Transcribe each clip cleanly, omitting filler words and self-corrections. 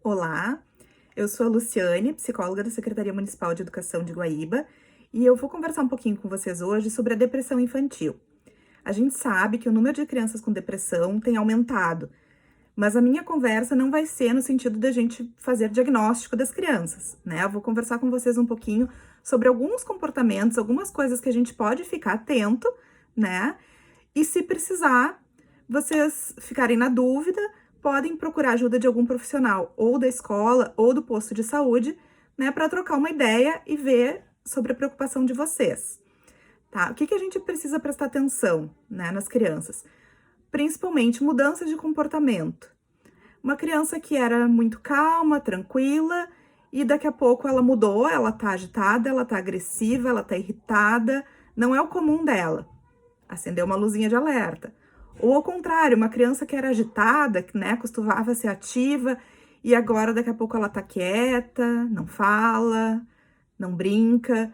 Olá, eu sou a Luciane, psicóloga da Secretaria Municipal de Educação de Guaíba, e eu vou conversar um pouquinho com vocês hoje sobre a depressão infantil. A gente sabe que o número de crianças com depressão tem aumentado, mas a minha conversa não vai ser no sentido da gente fazer diagnóstico das crianças, né? Eu vou conversar com vocês um pouquinho sobre alguns comportamentos, algumas coisas que a gente pode ficar atento, né? E se precisar, vocês ficarem na dúvida, podem procurar ajuda de algum profissional, ou da escola, ou do posto de saúde, né, para trocar uma ideia e ver sobre a preocupação de vocês, tá? O que que a gente precisa prestar atenção, né, nas crianças? Principalmente mudanças de comportamento. Uma criança que era muito calma, tranquila, e daqui a pouco ela mudou, ela tá agitada, ela tá agressiva, ela tá irritada, não é o comum dela. Acendeu uma luzinha de alerta. Ou ao contrário, uma criança que era agitada, que, né, costumava ser ativa, e agora daqui a pouco ela tá quieta, não fala, não brinca,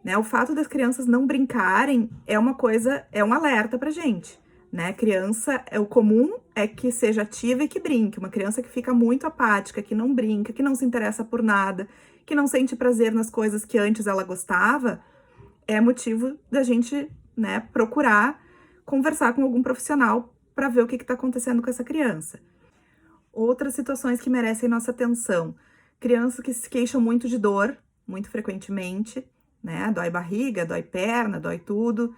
né? O fato das crianças não brincarem é uma coisa, é um alerta pra gente, né? Criança, o comum é que seja ativa e que brinque. Uma criança que fica muito apática, que não brinca, que não se interessa por nada, que não sente prazer nas coisas que antes ela gostava, é motivo da gente, né, procurar conversar com algum profissional para ver o que está acontecendo com essa criança. Outras situações que merecem nossa atenção: crianças que se queixam muito de dor, muito frequentemente, né? Dói barriga, dói perna, dói tudo.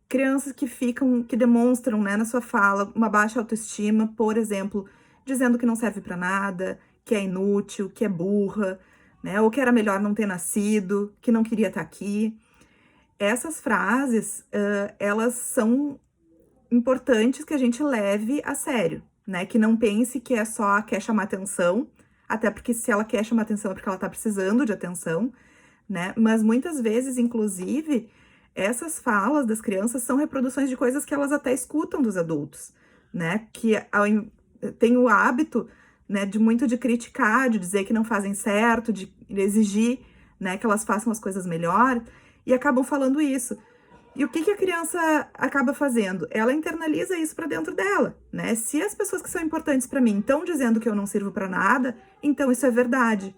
Crianças que demonstram, né, na sua fala, uma baixa autoestima, por exemplo, dizendo que não serve para nada, que é inútil, que é burra, né? Ou que era melhor não ter nascido, que não queria estar aqui. Essas frases, elas são importantes que a gente leve a sério, né? Que não pense que é só quer chamar atenção, até porque se ela quer chamar atenção é porque ela tá precisando de atenção, né? Mas muitas vezes, inclusive, essas falas das crianças são reproduções de coisas que elas até escutam dos adultos, né? Que tem o hábito, né, de criticar, de dizer que não fazem certo, de exigir, né, que elas façam as coisas melhor, e acabam falando isso. E o que que a criança acaba fazendo? Ela internaliza isso para dentro dela, né? Se as pessoas que são importantes para mim estão dizendo que eu não sirvo para nada, então isso é verdade.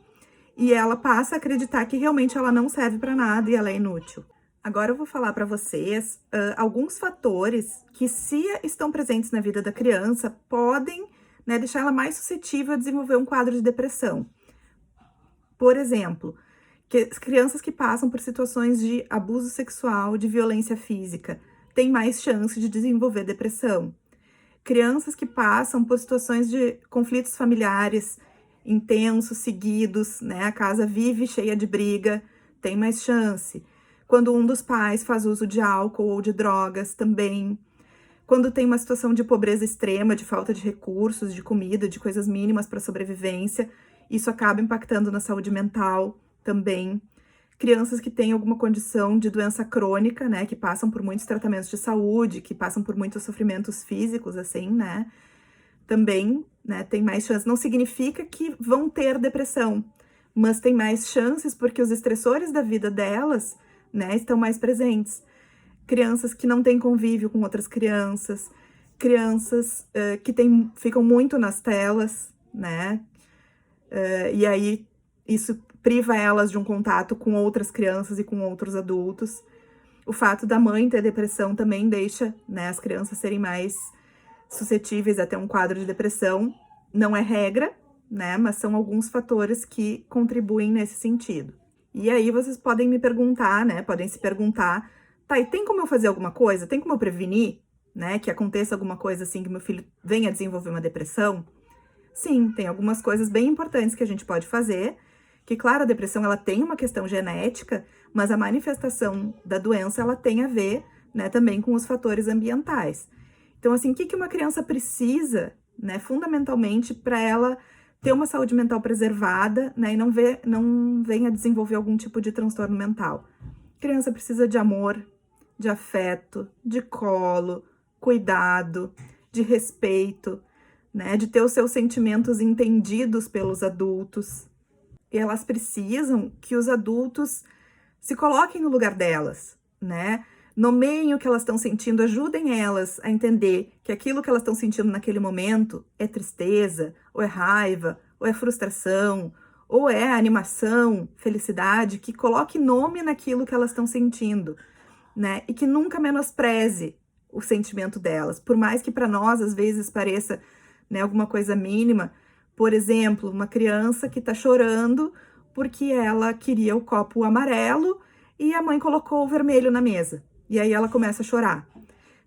E ela passa a acreditar que realmente ela não serve para nada e ela é inútil. Agora eu vou falar para vocês alguns fatores que, se estão presentes na vida da criança, podem, né, deixar ela mais suscetível a desenvolver um quadro de depressão. Por exemplo, que as crianças que passam por situações de abuso sexual, de violência física, têm mais chance de desenvolver depressão. Crianças que passam por situações de conflitos familiares intensos, seguidos, né? A casa vive cheia de briga, tem mais chance. Quando um dos pais faz uso de álcool ou de drogas, também. Quando tem uma situação de pobreza extrema, de falta de recursos, de comida, de coisas mínimas para sobrevivência, isso acaba impactando na saúde mental também. Crianças que têm alguma condição de doença crônica, né, que passam por muitos tratamentos de saúde, que passam por muitos sofrimentos físicos, assim, né, também, né, tem mais chances. Não significa que vão ter depressão, mas tem mais chances porque os estressores da vida delas, né, estão mais presentes. Crianças que não têm convívio com outras crianças, crianças que ficam muito nas telas, né, e aí isso priva elas de um contato com outras crianças e com outros adultos. O fato da mãe ter depressão também deixa, né, as crianças serem mais suscetíveis a ter um quadro de depressão. Não é regra, né, mas são alguns fatores que contribuem nesse sentido. E aí vocês podem me perguntar, né, podem se perguntar, tá, e tem como eu fazer alguma coisa? Tem como eu prevenir, né, que aconteça alguma coisa assim, que meu filho venha a desenvolver uma depressão? Sim, tem algumas coisas bem importantes que a gente pode fazer, que, claro, a depressão ela tem uma questão genética, mas a manifestação da doença ela tem a ver, né, também com os fatores ambientais. Então, assim, o que uma criança precisa, né, fundamentalmente, para ela ter uma saúde mental preservada, né, e não venha a desenvolver algum tipo de transtorno mental? A criança precisa de amor, de afeto, de colo, cuidado, de respeito, né, de ter os seus sentimentos entendidos pelos adultos. E elas precisam que os adultos se coloquem no lugar delas, né? Nomeiem o que elas estão sentindo, ajudem elas a entender que aquilo que elas estão sentindo naquele momento é tristeza, ou é raiva, ou é frustração, ou é animação, felicidade, que coloque nome naquilo que elas estão sentindo, né? E que nunca menospreze o sentimento delas, por mais que para nós às vezes pareça, né, alguma coisa mínima. Por exemplo, uma criança que está chorando porque ela queria o copo amarelo e a mãe colocou o vermelho na mesa. E aí ela começa a chorar,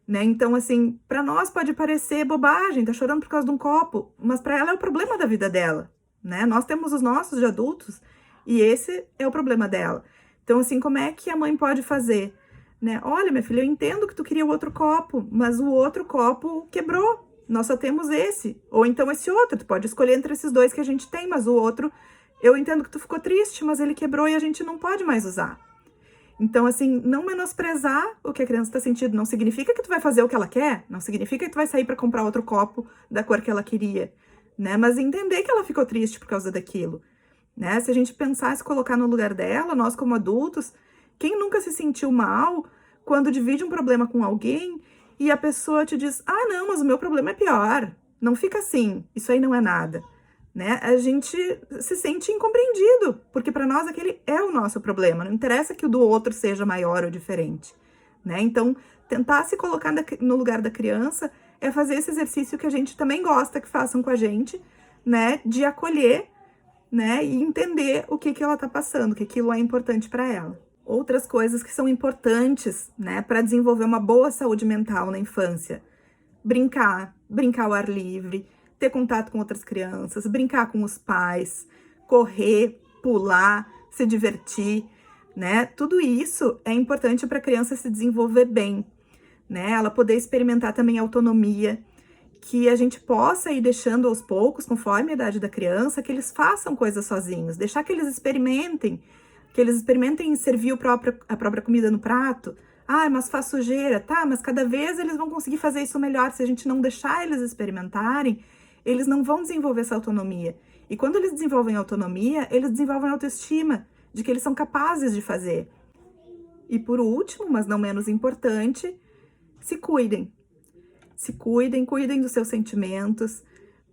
né? Então, assim, para nós pode parecer bobagem, tá chorando por causa de um copo, mas para ela é o problema da vida dela, né? Nós temos os nossos de adultos e esse é o problema dela. Então, assim, como é que a mãe pode fazer, né? Olha, minha filha, eu entendo que tu queria o outro copo, mas o outro copo quebrou. Nós só temos esse, ou então esse outro. Tu pode escolher entre esses dois que a gente tem, mas o outro, eu entendo que tu ficou triste, mas ele quebrou e a gente não pode mais usar. Então, assim, não menosprezar o que a criança está sentindo não significa que tu vai fazer o que ela quer, não significa que tu vai sair para comprar outro copo da cor que ela queria, né? Mas entender que ela ficou triste por causa daquilo, né? Se a gente pensar e se colocar no lugar dela, nós como adultos, quem nunca se sentiu mal quando divide um problema com alguém e a pessoa te diz: ah, não, mas o meu problema é pior, não fica assim, isso aí não é nada. Né? A gente se sente incompreendido, porque para nós aquele é o nosso problema, não interessa que o do outro seja maior ou diferente, né? Então, tentar se colocar no lugar da criança é fazer esse exercício que a gente também gosta que façam com a gente, né? De acolher, né? E entender o que ela tá passando, que aquilo é importante para ela. Outras coisas que são importantes, né? Para desenvolver uma boa saúde mental na infância: brincar ao ar livre, ter contato com outras crianças, brincar com os pais, correr, pular, se divertir, né? Tudo isso é importante para a criança se desenvolver bem, né? Ela poder experimentar também autonomia, que a gente possa ir deixando aos poucos, conforme a idade da criança, que eles façam coisas sozinhos, deixar que eles experimentem servir a própria comida no prato. Ah, mas faz sujeira, tá? Mas cada vez eles vão conseguir fazer isso melhor. Se a gente não deixar eles experimentarem, eles não vão desenvolver essa autonomia. E quando eles desenvolvem autonomia, eles desenvolvem autoestima de que eles são capazes de fazer. E por último, mas não menos importante, se cuidem. Se cuidem, cuidem dos seus sentimentos,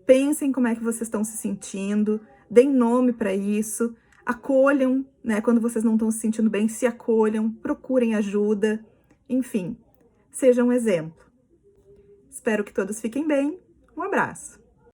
pensem como é que vocês estão se sentindo, deem nome para isso, acolham, né? Quando vocês não estão se sentindo bem, se acolham, procurem ajuda, enfim, sejam um exemplo. Espero que todos fiquem bem. Um abraço!